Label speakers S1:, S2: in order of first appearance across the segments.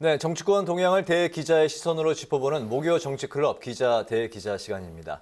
S1: 네, 정치권 동향을 대기자의 시선으로 짚어보는 목요 정치클럽 기자 대기자 시간입니다.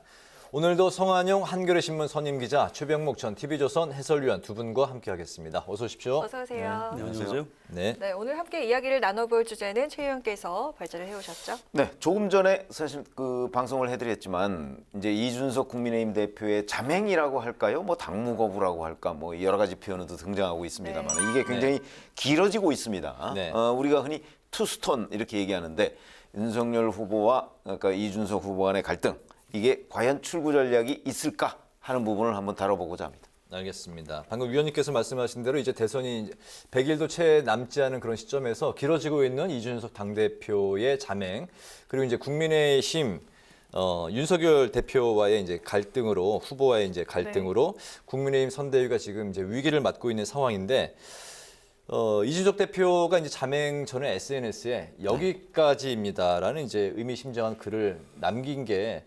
S1: 오늘도 성한용 한겨레신문 선임기자, 최병목 전 TV조선 해설위원 두 분과 함께하겠습니다. 어서 오십시오.
S2: 어서 오세요.
S3: 네, 안녕하세요.
S1: 네.
S2: 네, 오늘 함께 이야기를 나눠볼 주제는 최 의원께서 발제를 해오셨죠?
S3: 네, 조금 전에 사실 그 방송을 해드렸지만 이제 이준석 국민의힘 대표의 자맹이라고 할까요? 뭐 당무거부라고 할까? 뭐 여러 가지 표현도 등장하고 있습니다만 이게 굉장히 길어지고 있습니다.
S1: 네.
S3: 우리가 흔히 투스톤 이렇게 얘기하는데 윤석열 후보와 그러니까 이준석 후보 간의 갈등 이게 과연 출구 전략이 있을까 하는 부분을 한번 다뤄보고자 합니다.
S1: 알겠습니다. 방금 위원님께서 말씀하신 대로 이제 대선이 100일도 채 남지 않은 그런 시점에서 길어지고 있는 이준석 당대표의 자맹, 그리고 이제 국민의힘 윤석열 대표와의 이제 갈등으로, 후보와의 이제 갈등으로 국민의힘 선대위가 지금 이제 위기를 맞고 있는 상황인데, 이준석 대표가 이제 자맹 전에 SNS에 여기까지입니다라는 이제 의미심장한 글을 남긴 게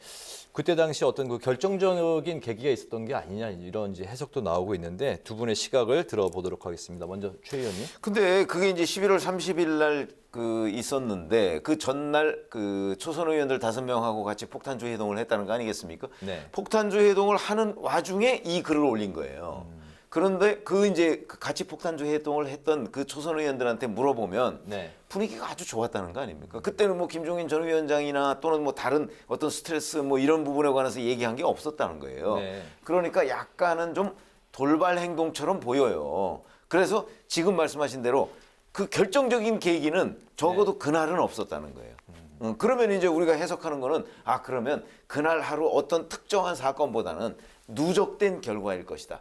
S1: 그때 당시 어떤 그 결정적인 계기가 있었던 게 아니냐, 이런 이제 해석도 나오고 있는데 두 분의 시각을 들어보도록 하겠습니다. 먼저 최 의원님.
S3: 근데 그게 이제 11월 30일 날 그 있었는데 그 전날 그 초선 의원들 5명하고 같이 폭탄주 회동을 했다는 거 아니겠습니까?
S1: 네.
S3: 폭탄주 회동을 하는 와중에 이 글을 올린 거예요. 그런데 그 이제 같이 폭탄주 회동을 했던 그 초선 의원들한테 물어보면
S1: 네.
S3: 분위기가 아주 좋았다는 거 아닙니까? 그때는 뭐 김종인 전 위원장이나 또는 뭐 다른 어떤 스트레스 뭐 이런 부분에 관해서 얘기한 게 없었다는 거예요.
S1: 네.
S3: 그러니까 약간은 좀 돌발 행동처럼 보여요. 그래서 지금 말씀하신 대로 그 결정적인 계기는 적어도 그날은 없었다는 거예요. 그러면 이제 우리가 해석하는 거는 그러면 그날 하루 어떤 특정한 사건보다는 누적된 결과일 것이다.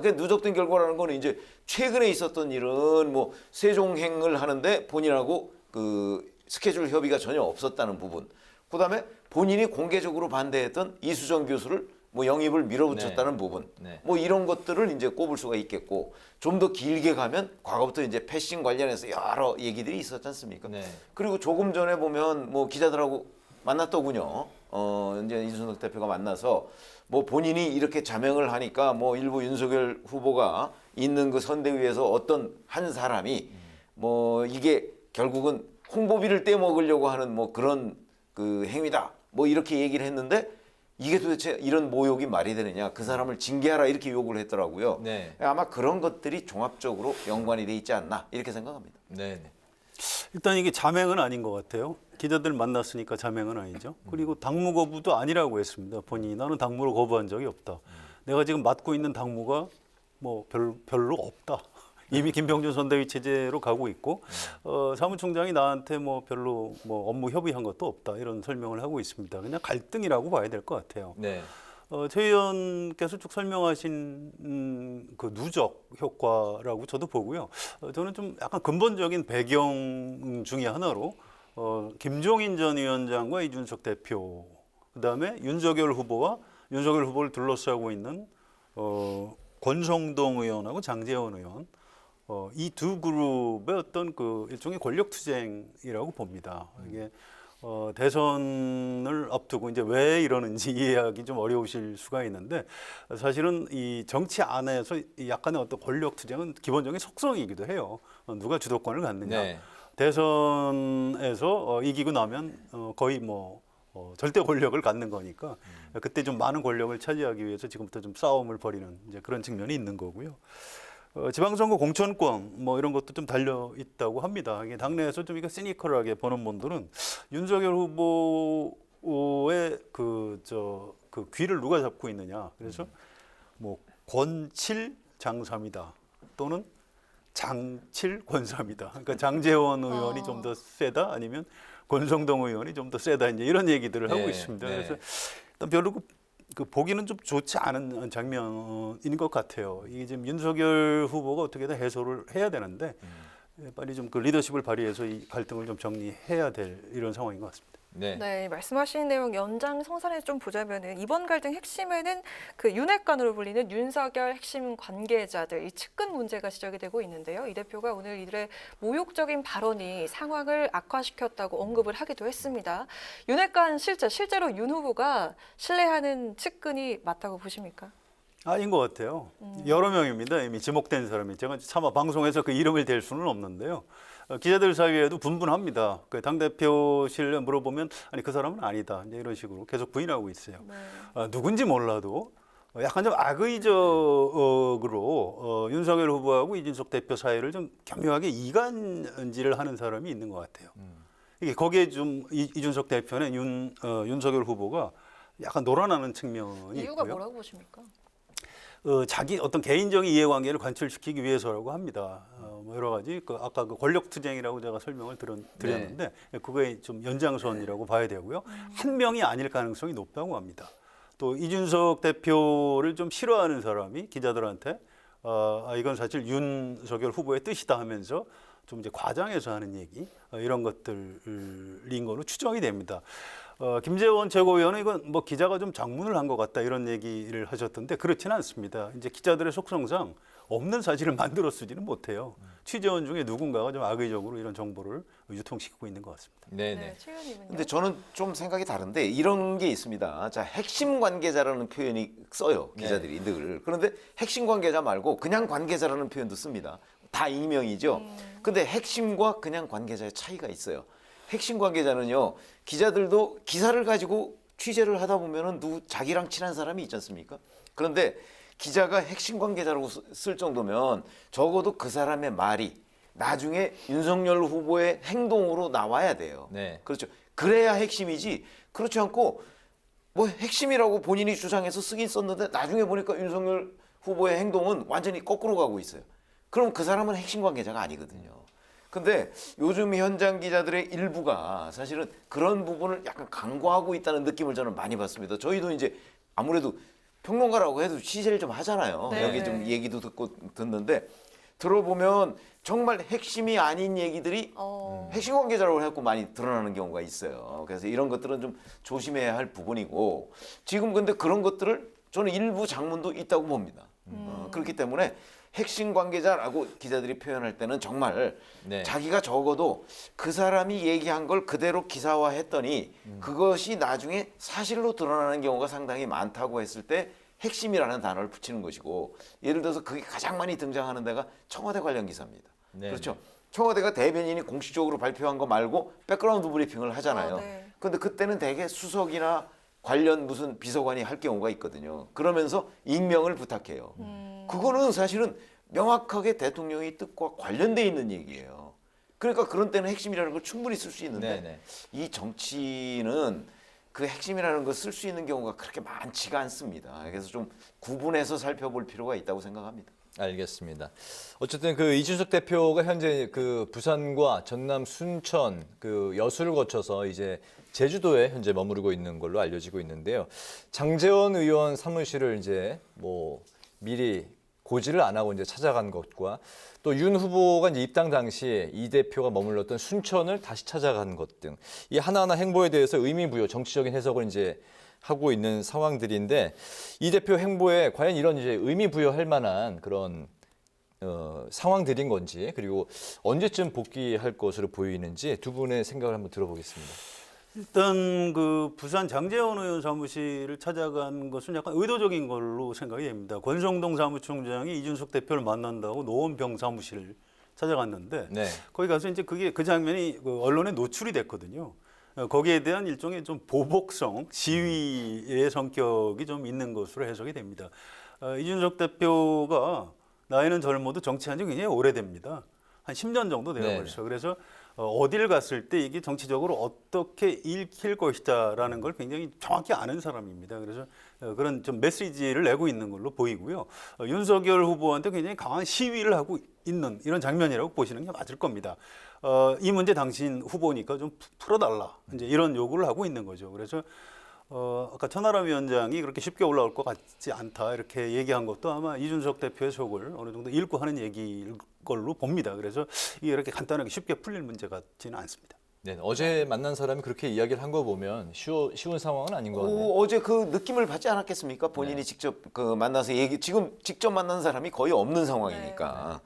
S3: 그 누적된 결과라는 거는 이제 최근에 있었던 일은 뭐 세종행을 하는데 본인하고 그 스케줄 협의가 전혀 없었다는 부분. 그다음에 본인이 공개적으로 반대했던 이수정 교수를 뭐 영입을 밀어붙였다는 부분.
S1: 네.
S3: 뭐 이런 것들을 이제 꼽을 수가 있겠고, 좀 더 길게 가면 과거부터 이제 패싱 관련해서 여러 얘기들이 있었지 않습니까?
S1: 네.
S3: 그리고 조금 전에 보면 뭐 기자들하고 만났더군요. 이제 이준석 대표가 만나서 뭐 본인이 이렇게 자명을 하니까 뭐 일부 윤석열 후보가 있는 그 선대위에서 어떤 한 사람이 뭐 이게 결국은 홍보비를 떼먹으려고 하는 뭐 그런 그 행위다. 뭐 이렇게 얘기를 했는데 이게 도대체 이런 모욕이 말이 되느냐. 그 사람을 징계하라 이렇게 요구를 했더라고요.
S1: 네.
S3: 아마 그런 것들이 종합적으로 연관이 돼 있지 않나 이렇게 생각합니다.
S1: 네.
S4: 일단 이게 자맹은 아닌 것 같아요. 기자들 만났으니까 자맹은 아니죠. 그리고 당무 거부도 아니라고 했습니다. 본인이 나는 당무를 거부한 적이 없다. 내가 지금 맡고 있는 당무가 뭐 별로 없다. 이미 김병준 선대위 체제로 가고 있고 사무총장이 나한테 뭐 별로 뭐 업무 협의한 것도 없다. 이런 설명을 하고 있습니다. 그냥 갈등이라고 봐야 될 것 같아요.
S1: 네.
S4: 최 의원께서 쭉 설명하신 그 누적 효과라고 저도 보고요. 저는 좀 약간 근본적인 배경 중에 하나로 김종인 전 위원장과 이준석 대표, 그다음에 윤석열 후보와 윤석열 후보를 둘러싸고 있는 권성동 의원하고 장제원 의원, 이 두 그룹의 어떤 그 일종의 권력 투쟁이라고 봅니다. 이게 대선을 앞두고 이제 왜 이러는지 이해하기 좀 어려우실 수가 있는데, 사실은 이 정치 안에서 약간의 어떤 권력 투쟁은 기본적인 속성이기도 해요. 누가 주도권을 갖느냐.
S1: 네.
S4: 대선에서 이기고 나면 거의 뭐 절대 권력을 갖는 거니까 그때 좀 많은 권력을 차지하기 위해서 지금부터 좀 싸움을 벌이는 이제 그런 측면이 있는 거고요. 지방선거 공천권 뭐 이런 것도 좀 달려 있다고 합니다. 이게 당내에서 좀 이거 시니컬하게 보는 분들은 윤석열 후보의 그 귀를 누가 잡고 있느냐. 그래서 뭐 권칠 장삼이다 또는 장칠 권삼이다. 그러니까 장제원 의원이 좀 더 세다 아니면 권성동 의원이 좀 더 세다 이제 이런 얘기들을 하고 있습니다.
S1: 네.
S4: 그래서 일단 별로 그 보기는 좀 좋지 않은 장면인 것 같아요. 이게 지금 윤석열 후보가 어떻게든 해소를 해야 되는데 빨리 좀 그 리더십을 발휘해서 이 갈등을 좀 정리해야 될 이런 상황인 것 같습니다.
S1: 네.
S2: 네, 말씀하신 내용 연장성산해서 좀 보자면은 이번 갈등 핵심에는 그 윤핵관으로 불리는 윤석열 핵심 관계자들, 이 측근 문제가 지적이 되고 있는데요. 이 대표가 오늘 이들의 모욕적인 발언이 상황을 악화시켰다고 언급을 하기도 했습니다. 윤핵관 실제로 윤 후보가 신뢰하는 측근이 맞다고 보십니까?
S4: 아닌 것 같아요. 여러 명입니다. 이미 지목된 사람이. 제가 차마 방송에서 그 이름을 댈 수는 없는데요. 기자들 사이에도 분분합니다. 그 당대표실에 물어보면 아니 그 사람은 아니다. 이제 이런 식으로 계속 부인하고 있어요.
S2: 네.
S4: 누군지 몰라도 약간 좀 악의적으로 윤석열 후보하고 이준석 대표 사이를 좀 교묘하게 이간질을 하는 사람이 있는 것 같아요. 이게 거기에 좀 이준석 대표는 윤석열 후보가 약간 놀아나는 측면이
S2: 이유가
S4: 있고요.
S2: 뭐라고 보십니까?
S4: 자기 어떤 개인적인 이해관계를 관철시키기 위해서라고 합니다. 뭐 여러 가지 아까 그 권력투쟁이라고 제가 설명을 드렸는데 그거의 좀 연장선이라고 봐야 되고요. 한 명이 아닐 가능성이 높다고 합니다. 또 이준석 대표를 좀 싫어하는 사람이 기자들한테 이건 사실 윤석열 후보의 뜻이다 하면서 좀 이제 과장해서 하는 얘기 이런 것들인 걸로 추정이 됩니다. 김재원 최고위원은 이건 뭐 기자가 좀 장문을 한 것 같다 이런 얘기를 하셨던데 그렇지는 않습니다. 이제 기자들의 속성상 없는 사실을 만들어 쓰지는 못해요. 취재원 중에 누군가가 좀 악의적으로 이런 정보를 유통시키고 있는 것 같습니다.
S1: 네,
S2: 네,
S1: 네.
S2: 최의원님은요?
S3: 근데 저는 좀 생각이 다른데 이런 게 있습니다. 자, 핵심 관계자라는 표현이 써요. 기자들이 늘. 그런데 핵심 관계자 말고 그냥 관계자라는 표현도 씁니다. 다 익명이죠. 근데 핵심과 그냥 관계자의 차이가 있어요. 핵심 관계자는요. 기자들도 기사를 가지고 취재를 하다 보면은 자기랑 친한 사람이 있지 않습니까? 그런데 기자가 핵심 관계자라고 쓸 정도면 적어도 그 사람의 말이 나중에 윤석열 후보의 행동으로 나와야 돼요.
S1: 네.
S3: 그렇죠. 그래야 핵심이지. 그렇지 않고 뭐 핵심이라고 본인이 주장해서 쓰긴 썼는데 나중에 보니까 윤석열 후보의 행동은 완전히 거꾸로 가고 있어요. 그럼 그 사람은 핵심 관계자가 아니거든요. 근데 요즘 현장 기자들의 일부가 사실은 그런 부분을 약간 간과하고 있다는 느낌을 저는 많이 받습니다. 저희도 이제 아무래도 평론가라고 해도 취재를 좀 하잖아요.
S2: 네.
S3: 여기 좀 얘기도 듣는데 들어보면 정말 핵심이 아닌 얘기들이 핵심 관계자라고 해갖고 많이 드러나는 경우가 있어요. 그래서 이런 것들은 좀 조심해야 할 부분이고 지금 근데 그런 것들을 저는 일부 장문도 있다고 봅니다. 그렇기 때문에 핵심 관계자라고 기자들이 표현할 때는 정말
S1: 네.
S3: 자기가 적어도 그 사람이 얘기한 걸 그대로 기사화했더니 그것이 나중에 사실로 드러나는 경우가 상당히 많다고 했을 때 핵심이라는 단어를 붙이는 것이고 예를 들어서 그게 가장 많이 등장하는 데가 청와대 관련 기사입니다.
S1: 네.
S3: 그렇죠. 청와대가 대변인이 공식적으로 발표한 거 말고 백그라운드 브리핑을 하잖아요.
S2: 네.
S3: 그런데 그때는 대개 수석이나 관련 무슨 비서관이 할 경우가 있거든요. 그러면서 익명을 부탁해요. 그거는 사실은 명확하게 대통령의 뜻과 관련돼 있는 얘기예요. 그러니까 그런 때는 핵심이라는 걸 충분히 쓸 수 있는데
S1: 네네.
S3: 이 정치는 그 핵심이라는 걸 쓸 수 있는 경우가 그렇게 많지가 않습니다. 그래서 좀 구분해서 살펴볼 필요가 있다고 생각합니다.
S1: 알겠습니다. 어쨌든 그 이준석 대표가 현재 그 부산과 전남 순천 그 여수를 거쳐서 이제 제주도에 현재 머무르고 있는 걸로 알려지고 있는데요. 장제원 의원 사무실을 이제 뭐 미리 고지를 안 하고 이제 찾아간 것과 또 윤 후보가 이제 입당 당시 이 대표가 머물렀던 순천을 다시 찾아간 것 등 이 하나하나 행보에 대해서 의미 부여, 정치적인 해석을 이제 하고 있는 상황들인데 이 대표 행보에 과연 이런 이제 의미 부여할 만한 그런 상황들인 건지 그리고 언제쯤 복귀할 것으로 보이는지 두 분의 생각을 한번 들어보겠습니다.
S4: 일단 그 부산 장제원 의원 사무실을 찾아간 것은 약간 의도적인 걸로 생각이 됩니다. 권성동 사무총장이 이준석 대표를 만난다고 노원병 사무실을 찾아갔는데
S1: 네.
S4: 거기 가서 이제 그 장면이 그 언론에 노출이 됐거든요. 거기에 대한 일종의 좀 보복성 시위의 성격이 좀 있는 것으로 해석이 됩니다. 이준석 대표가 나이는 젊어도 정치한 지 굉장히 오래됩니다. 한 10년 정도 돼요
S1: 네.
S4: 벌써. 그래서 어딜 갔을 때 이게 정치적으로 어떻게 읽힐 것이다라는 걸 굉장히 정확히 아는 사람입니다. 그래서 그런 좀 메시지를 내고 있는 걸로 보이고요. 윤석열 후보한테 굉장히 강한 시위를 하고 있는 이런 장면이라고 보시는 게 맞을 겁니다. 이 문제 당신 후보니까 좀 풀어달라. 이제 이런 요구를 하고 있는 거죠. 그래서 아까 천하람 위원장이 그렇게 쉽게 올라올 것 같지 않다 이렇게 얘기한 것도 아마 이준석 대표의 속을 어느 정도 읽고 하는 얘기일 걸로 봅니다. 그래서 이게 이렇게 간단하게 쉽게 풀릴 문제 같지는 않습니다.
S1: 네, 어제 만난 사람이 그렇게 이야기를 한 거 보면 쉬운 상황은 아닌 것 같네요.
S3: 어제 그 느낌을 받지 않았겠습니까? 본인이 직접 그 만나서 지금 직접 만난 사람이 거의 없는 상황이니까.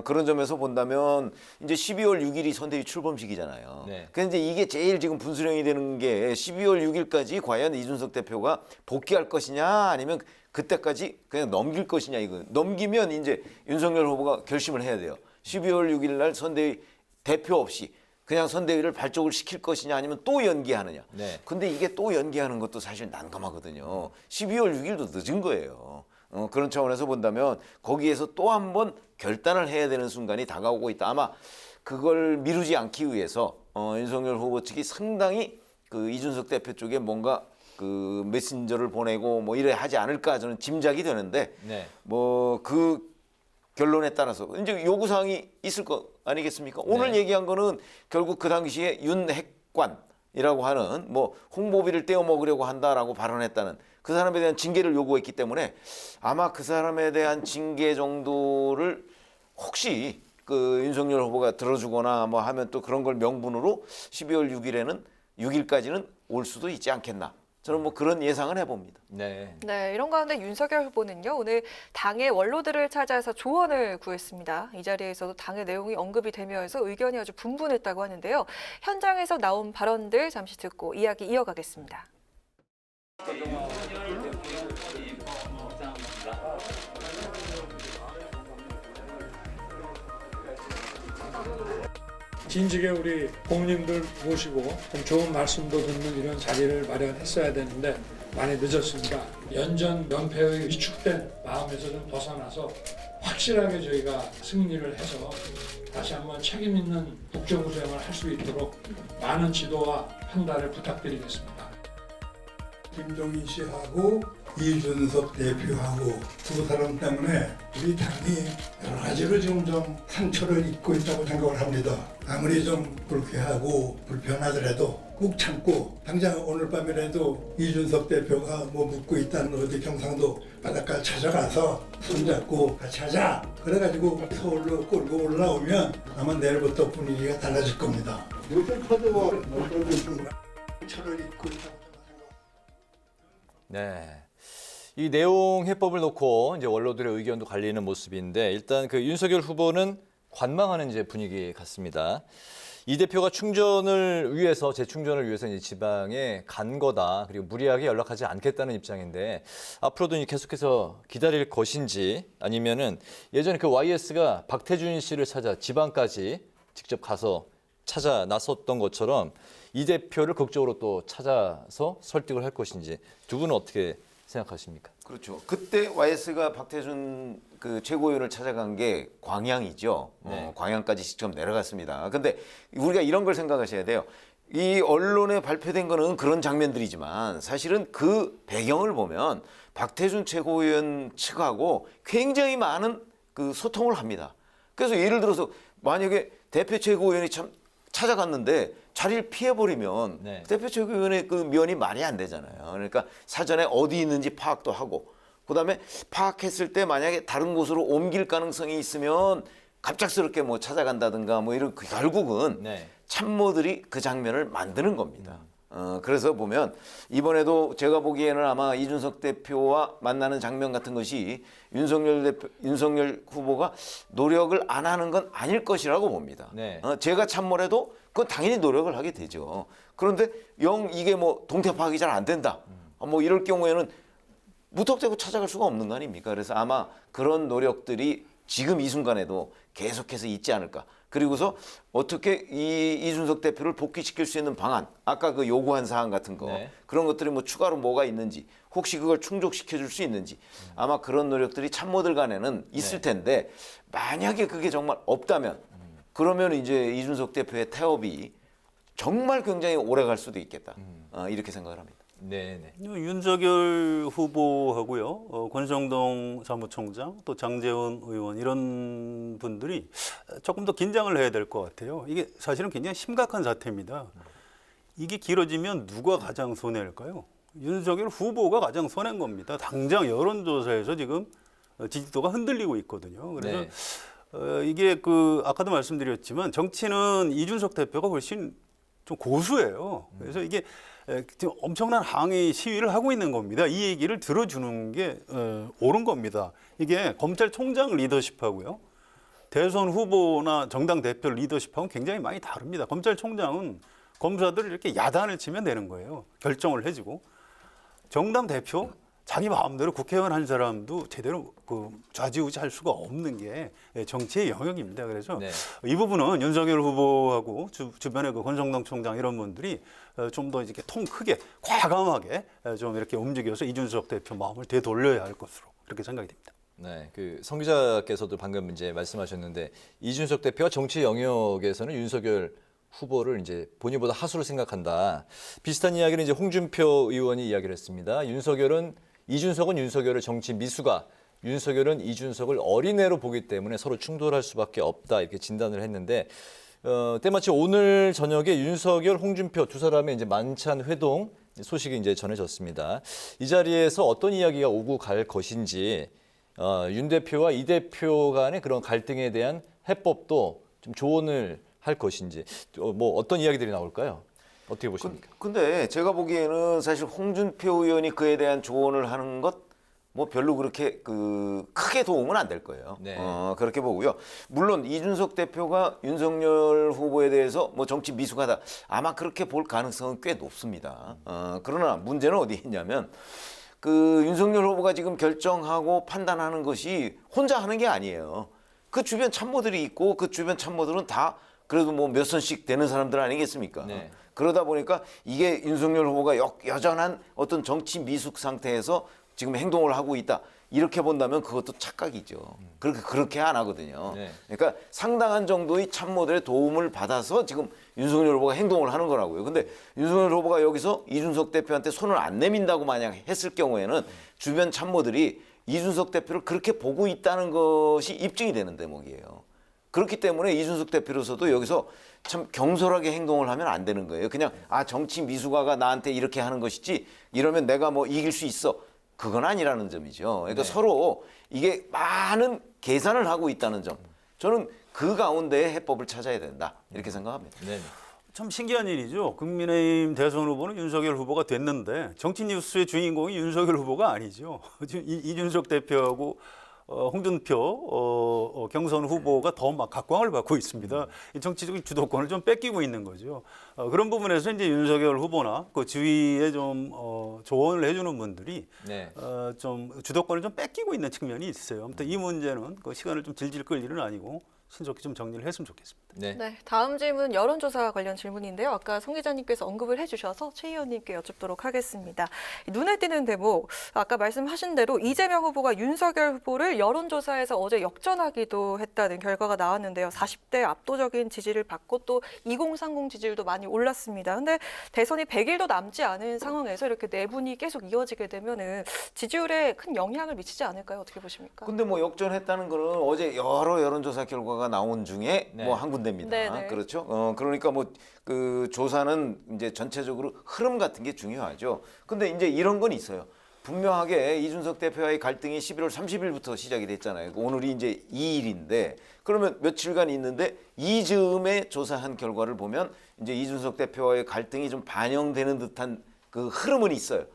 S3: 그런 점에서 본다면 이제 12월 6일이 선대위 출범식이잖아요.
S1: 네.
S3: 근데 이제 이게 제일 지금 분수령이 되는 게 12월 6일까지 과연 이준석 대표가 복귀할 것이냐 아니면 그때까지 그냥 넘길 것이냐 이거. 넘기면 이제 윤석열 후보가 결심을 해야 돼요. 12월 6일 날 선대위 대표 없이 그냥 선대위를 발족을 시킬 것이냐 아니면 또 연기하느냐.
S1: 네.
S3: 근데 이게 또 연기하는 것도 사실 난감하거든요. 12월 6일도 늦은 거예요. 그런 차원에서 본다면 거기에서 또 한 번 결단을 해야 되는 순간이 다가오고 있다. 아마 그걸 미루지 않기 위해서 윤석열 후보 측이 상당히 그 이준석 대표 쪽에 뭔가 그 메신저를 보내고 뭐 이래 하지 않을까 저는 짐작이 되는데
S1: 네.
S3: 뭐 그 결론에 따라서 이제 요구사항이 있을 거 아니겠습니까? 오늘
S1: 네.
S3: 얘기한 거는 결국 그 당시에 윤핵관이라고 하는 뭐 홍보비를 떼어 먹으려고 한다라고 발언했다는 그 사람에 대한 징계를 요구했기 때문에 아마 그 사람에 대한 징계 정도를 혹시 그 윤석열 후보가 들어주거나 뭐 하면 또 그런 걸 명분으로 12월 6일까지는 올 수도 있지 않겠나. 저는 뭐 그런 예상은 해봅니다.
S1: 네.
S2: 네, 이런 가운데 윤석열 후보는요, 오늘 당의 원로들을 찾아서 조언을 구했습니다. 이 자리에서도 당의 내용이 언급이 되면서 의견이 아주 분분했다고 하는데요. 현장에서 나온 발언들 잠시 듣고 이야기 이어가겠습니다.
S5: 진즉에 우리 고모님들 모시고 좀 좋은 말씀도 듣는 이런 자리를 마련했어야 되는데 많이 늦었습니다. 연전 연패의 위축된 마음에서 좀 벗어나서 확실하게 저희가 승리를 해서 다시 한번 책임 있는 국정 수행을 할 수 있도록 많은 지도와 판단을 부탁드리겠습니다.
S6: 김종인 씨하고 이준석 대표하고 두 사람 때문에 우리 당이 여러 가지로 지금 좀 상처를 입고 있다고 생각을 합니다. 아무리 좀 불쾌하고 불편하더라도 꾹 참고 당장 오늘 밤이라도 이준석 대표가 뭐 묻고 있다는 어디 경상도 바닷가 찾아가서 손잡고 같이 하자. 그래가지고 서울로 끌고 올라오면 아마 내일부터 분위기가 달라질 겁니다. 요즘 터져와 상처를 입고 있다고.
S1: 네. 이 내용 해법을 놓고 이제 원로들의 의견도 갈리는 모습인데 일단 그 윤석열 후보는 관망하는 이제 분위기 같습니다. 이 대표가 충전을 위해서 재충전을 위해서 이제 지방에 간 거다. 그리고 무리하게 연락하지 않겠다는 입장인데 앞으로도 이제 계속해서 기다릴 것인지 아니면은 예전에 그 YS가 박태준 씨를 찾아 지방까지 직접 가서 찾아 나섰던 것처럼 이 대표를 극적으로 또 찾아서 설득을 할 것인지 두 분은 어떻게 생각하십니까?
S3: 그렇죠. 그때 YS가 박태준 그 최고위원을 찾아간 게 광양이죠.
S1: 네.
S3: 광양까지 직접 내려갔습니다. 근데 우리가 이런 걸 생각하셔야 돼요. 이 언론에 발표된 거는 그런 장면들이지만 사실은 그 배경을 보면 박태준 최고위원 측하고 굉장히 많은 그 소통을 합니다. 그래서 예를 들어서 만약에 대표 최고위원이 참 찾아갔는데 자리를 피해버리면
S1: 네.
S3: 대표 최고위원의 그 면이 말이 안 되잖아요. 그러니까 사전에 어디 있는지 파악도 하고 그다음에 파악했을 때 만약에 다른 곳으로 옮길 가능성이 있으면 갑작스럽게 뭐 찾아간다든가 뭐 이런 결국은
S1: 네.
S3: 참모들이 그 장면을 만드는 겁니다. 그래서 보면 이번에도 제가 보기에는 아마 이준석 대표와 만나는 장면 같은 것이 윤석열 후보가 노력을 안 하는 건 아닐 것이라고 봅니다.
S1: 네.
S3: 제가 참모래도 그건 당연히 노력을 하게 되죠. 그런데 이게 뭐 동태 파악이 잘 안 된다. 뭐 이럴 경우에는 무턱대고 찾아갈 수가 없는 거 아닙니까? 그래서 아마 그런 노력들이 지금 이 순간에도 계속해서 있지 않을까. 그리고서 어떻게 이준석 대표를 복귀시킬 수 있는 방안, 아까 그 요구한 사항 같은 거,
S1: 네.
S3: 그런 것들이 뭐 추가로 뭐가 있는지, 혹시 그걸 충족시켜 줄 수 있는지, 아마 그런 노력들이 참모들 간에는 있을 텐데, 만약에 그게 정말 없다면, 그러면 이제 이준석 대표의 태업이 정말 굉장히 오래 갈 수도 있겠다. 이렇게 생각을 합니다.
S1: 네.
S4: 윤석열 후보하고요, 권성동 사무총장, 또 장제원 의원 이런 분들이 조금 더 긴장을 해야 될 것 같아요. 이게 사실은 굉장히 심각한 사태입니다. 이게 길어지면 누가 가장 손해일까요? 윤석열 후보가 가장 손해인 겁니다. 당장 여론조사에서 지금 지지도가 흔들리고 있거든요. 그래서
S1: 네.
S4: 이게 아까도 말씀드렸지만 정치는 이준석 대표가 훨씬 좀 고수예요. 그래서 이게 지금 엄청난 항의 시위를 하고 있는 겁니다. 이 얘기를 들어주는 게 옳은 겁니다. 이게 검찰총장 리더십하고요, 대선 후보나 정당 대표 리더십하고는 굉장히 많이 다릅니다. 검찰총장은 검사들을 이렇게 야단을 치면 되는 거예요. 결정을 해주고 정당 대표 자기 마음대로 국회의원 한 사람도 제대로 그 좌지우지할 수가 없는 게 정치의 영역입니다. 그래서
S1: 네.
S4: 이 부분은 윤석열 후보하고 주변의 그 권성동 총장 이런 분들이 좀 더 이렇게 통 크게 과감하게 좀 이렇게 움직여서 이준석 대표 마음을 되돌려야 할 것으로 그렇게 생각이 됩니다.
S1: 네, 그 성 기자께서도 방금 이제 말씀하셨는데 이준석 대표가 정치 영역에서는 윤석열 후보를 이제 본인보다 하수로 생각한다. 비슷한 이야기를 이제 홍준표 의원이 이야기를 했습니다. 이준석은 윤석열을 정치 미수가, 윤석열은 이준석을 어린애로 보기 때문에 서로 충돌할 수밖에 없다 이렇게 진단을 했는데 때마침 오늘 저녁에 윤석열, 홍준표 두 사람의 이제 만찬 회동 소식이 이제 전해졌습니다. 이 자리에서 어떤 이야기가 오고 갈 것인지 윤 대표와 이 대표 간의 그런 갈등에 대한 해법도 좀 조언을 할 것인지 뭐 어떤 이야기들이 나올까요? 어떻게 보십니까?
S3: 근데 제가 보기에는 사실 홍준표 의원이 그에 대한 조언을 하는 것 뭐 별로 그렇게 크게 도움은 안 될 거예요.
S1: 네.
S3: 그렇게 보고요. 물론 이준석 대표가 윤석열 후보에 대해서 뭐 정치 미숙하다 아마 그렇게 볼 가능성은 꽤 높습니다. 그러나 문제는 어디 있냐면 윤석열 후보가 지금 결정하고 판단하는 것이 혼자 하는 게 아니에요. 그 주변 참모들이 있고 그 주변 참모들은 다 그래도 뭐 몇 선씩 되는 사람들 아니겠습니까?
S1: 네.
S3: 그러다 보니까 이게 윤석열 후보가 여전한 어떤 정치 미숙 상태에서 지금 행동을 하고 있다. 이렇게 본다면 그것도 착각이죠. 그렇게 안 하거든요.
S1: 네.
S3: 그러니까 상당한 정도의 참모들의 도움을 받아서 지금 윤석열 후보가 행동을 하는 거라고요. 근데 윤석열 후보가 여기서 이준석 대표한테 손을 안 내민다고 만약 했을 경우에는 주변 참모들이 이준석 대표를 그렇게 보고 있다는 것이 입증이 되는 대목이에요. 그렇기 때문에 이준석 대표로서도 여기서 참 경솔하게 행동을 하면 안 되는 거예요. 그냥 정치 미숙아가 나한테 이렇게 하는 것이지 이러면 내가 뭐 이길 수 있어. 그건 아니라는 점이죠. 그러니까
S1: 네.
S3: 서로 이게 많은 계산을 하고 있다는 점. 저는 그 가운데 해법을 찾아야 된다. 이렇게 생각합니다.
S1: 네.
S4: 참 신기한 일이죠. 국민의힘 대선 후보는 윤석열 후보가 됐는데 정치 뉴스의 주인공이 윤석열 후보가 아니죠. 지금 이준석 대표하고 홍준표 경선 후보가 더 막 각광을 받고 있습니다. 이 정치적인 주도권을 좀 뺏기고 있는 거죠. 그런 부분에서 이제 윤석열 후보나 그 주위에 좀 조언을 해주는 분들이
S1: 네.
S4: 좀 주도권을 좀 뺏기고 있는 측면이 있어요. 아무튼 이 문제는 그 시간을 좀 질질 끌 일은 아니고 신속히 좀 정리를 했으면 좋겠습니다.
S1: 네.
S2: 네, 다음 질문 여론조사 관련 질문인데요. 아까 송 기자님께서 언급을 해주셔서 최 의원님께 여쭙도록 하겠습니다. 눈에 띄는 대목, 아까 말씀하신 대로 이재명 후보가 윤석열 후보를 여론조사에서 어제 역전하기도 했다는 결과가 나왔는데요. 40대 압도적인 지지를 받고 또 2030 지지율도 많이 올랐습니다. 근데 대선이 100일도 남지 않은 상황에서 이렇게 내분이 계속 이어지게 되면은 지지율에 큰 영향을 미치지 않을까요? 어떻게 보십니까?
S3: 근데 뭐 역전했다는 거는 어제 여러 여론조사 결과가 나온 중에
S1: 네.
S3: 뭐 한 군데입니다.
S2: 네네.
S3: 그렇죠? 그러니까 뭐 조사는 이제 전체적으로 흐름 같은 게 중요하죠. 근데 이제 이런 건 있어요. 분명하게 이준석 대표와의 갈등이 11월 30일부터 시작이 됐잖아요. 오늘이 이제 2일인데 그러면 며칠간 있는데 이 즈음에 조사한 결과를 보면 이제 이준석 대표와의 갈등이 좀 반영되는 듯한 그 흐름은 있어요.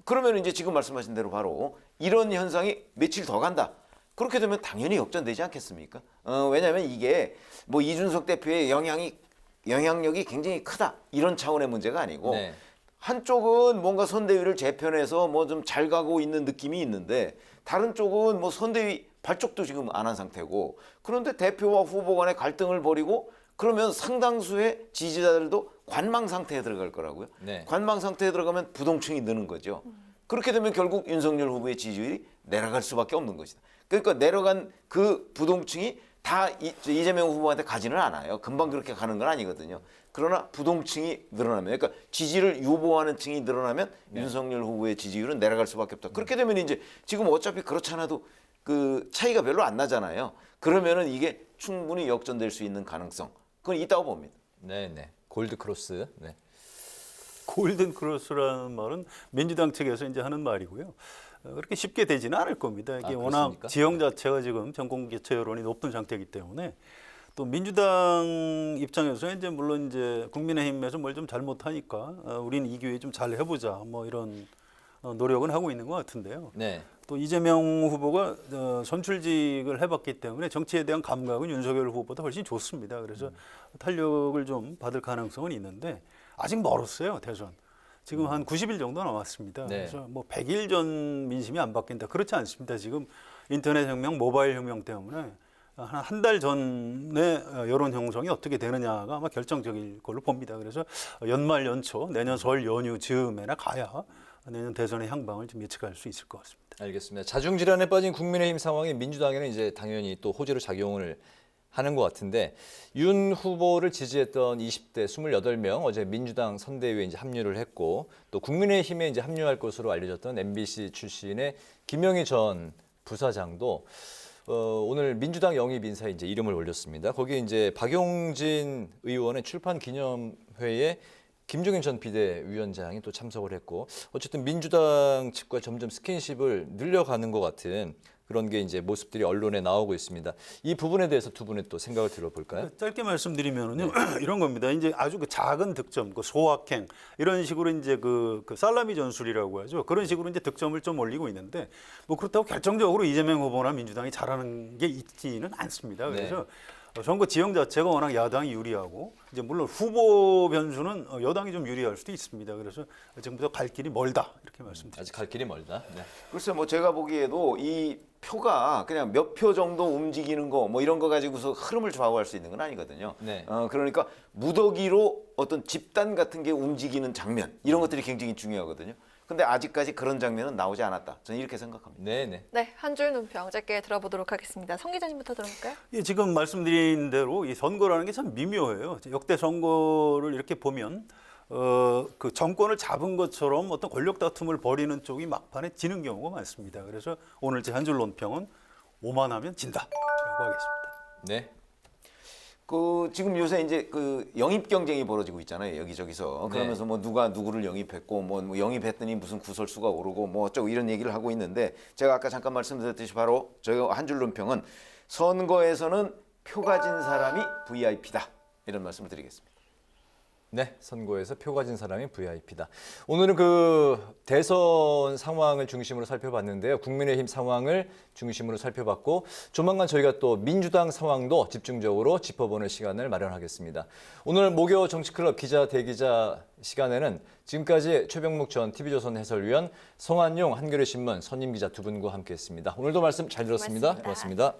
S3: 그러면 이제 지금 말씀하신 대로 바로 이런 현상이 며칠 더 간다. 그렇게 되면 당연히 역전되지 않겠습니까? 왜냐하면 이게 뭐 이준석 대표의 영향력이 굉장히 크다 이런 차원의 문제가 아니고
S1: 네.
S3: 한쪽은 뭔가 선대위를 재편해서 뭐 좀 잘 가고 있는 느낌이 있는데 다른 쪽은 뭐 선대위 발족도 지금 안 한 상태고 그런데 대표와 후보 간의 갈등을 벌이고 그러면 상당수의 지지자들도 관망 상태에 들어갈 거라고요.
S1: 네.
S3: 관망 상태에 들어가면 부동층이 느는 거죠. 그렇게 되면 결국 윤석열 후보의 지지율이 내려갈 수밖에 없는 것이다. 그러니까 내려간 그 부동층이 다 이재명 후보한테 가지는 않아요. 금방 그렇게 가는 건 아니거든요. 그러나 부동층이 늘어나면, 그러니까 지지를 유보하는 층이 늘어나면 윤석열 후보의 지지율은 내려갈 수밖에 없다. 그렇게 되면 이제 지금 어차피 그렇잖아도 그 차이가 별로 안 나잖아요. 그러면은 이게 충분히 역전될 수 있는 가능성, 그건 있다고 봅니다.
S1: 네, 네. 골드 크로스. 네.
S4: 골든 크로스라는 말은 민주당 측에서 이제 하는 말이고요. 그렇게 쉽게 되지는 않을 겁니다. 이게 워낙
S1: 그렇습니까?
S4: 지형 자체가 지금 전국 개최 여론이 높은 상태이기 때문에 또 민주당 입장에서 이제 물론 이제 국민의힘에서 뭘 좀 잘못하니까 우리는 이 기회에 좀 잘 해보자 뭐 이런 노력은 하고 있는 것 같은데요.
S1: 네.
S4: 또 이재명 후보가 선출직을 해봤기 때문에 정치에 대한 감각은 윤석열 후보보다 훨씬 좋습니다. 그래서 탄력을 좀 받을 가능성은 있는데 아직 멀었어요, 대선. 지금 한 90일 정도 남았습니다.
S1: 네.
S4: 그래서 뭐 100일 전 민심이 안 바뀐다. 그렇지 않습니다. 지금 인터넷 혁명, 모바일 혁명 때문에 한 달 전에 여론 형성이 어떻게 되느냐가 아마 결정적일 걸로 봅니다. 그래서 연말 연초, 내년 설 연휴 즈음에나 가야 내년 대선의 향방을 좀 예측할 수 있을 것 같습니다.
S1: 알겠습니다. 자중질환에 빠진 국민의힘 상황이 민주당에는 이제 당연히 또 호재로 작용을 하는 것 같은데 윤 후보를 지지했던 20대 28명 어제 민주당 선대위에 이제 합류를 했고 또 국민의힘에 이제 합류할 것으로 알려졌던 MBC 출신의 김영희 전 부사장도 오늘 민주당 영입 인사에 이제 이름을 올렸습니다. 거기에 이제 박용진 의원의 출판 기념회에 김종인 전 비대위원장이 또 참석을 했고 어쨌든 민주당 측과 점점 스킨십을 늘려가는 것 같은 그런 게 이제 모습들이 언론에 나오고 있습니다. 이 부분에 대해서 두 분의 또 생각을 들어볼까요?
S4: 짧게 말씀드리면은요 이런 겁니다. 이제 아주 그 작은 득점, 그 소확행 이런 식으로 이제 그 살라미 전술이라고 하죠. 그런 식으로 이제 득점을 좀 올리고 있는데 뭐 그렇다고 결정적으로 이재명 후보나 민주당이 잘하는 게 있지는 않습니다. 그래서 선거 지형 자체가 워낙 야당이 유리하고 이제 물론 후보 변수는 여당이 좀 유리할 수도 있습니다. 그래서 지금부터 갈 길이 멀다 이렇게 말씀드립니다.
S1: 아직 갈 길이 멀다. 네.
S3: 글쎄 뭐 제가 보기에도 이 표가 그냥 몇 표 정도 움직이는 거 뭐 이런 거 가지고서 흐름을 좌우할 수 있는 건 아니거든요.
S1: 네.
S3: 그러니까 무더기로 어떤 집단 같은 게 움직이는 장면 이런 것들이 굉장히 중요하거든요. 근데 아직까지 그런 장면은 나오지 않았다. 저는 이렇게 생각합니다.
S1: 네.
S2: 네, 한 줄 논평 짧게 들어보도록 하겠습니다. 성 기자님부터 들어볼까요?
S4: 예, 지금 말씀드린 대로 이 선거라는 게 참 미묘해요. 역대 선거를 이렇게 보면 그 정권을 잡은 것처럼 어떤 권력 다툼을 벌이는 쪽이 막판에 지는 경우가 많습니다. 그래서 오늘 제 한 줄 논평은 오만하면 진다라고 하겠습니다.
S1: 네.
S3: 그 지금 요새 이제 그 영입 경쟁이 벌어지고 있잖아요. 여기저기서. 그러면서 뭐 누가 누구를 영입했고 뭐 영입했더니 무슨 구설수가 오르고 뭐 어쩌고 이런 얘기를 하고 있는데 제가 아까 잠깐 말씀드렸듯이 바로 저희가 한 줄 논평은 선거에서는 표 가진 사람이 VIP다. 이런 말씀을 드리겠습니다.
S1: 네, 선거에서 표 가진 사람이 VIP다. 오늘은 그 대선 상황을 중심으로 살펴봤는데요. 국민의힘 상황을 중심으로 살펴봤고 조만간 저희가 또 민주당 상황도 집중적으로 짚어보는 시간을 마련하겠습니다. 오늘 목요 정치클럽 기자 대기자 시간에는 지금까지 최병묵 전 TV조선 해설위원, 성한용 한겨레신문 선임기자 두 분과 함께했습니다. 오늘도 말씀 잘 들었습니다. 고맙습니다.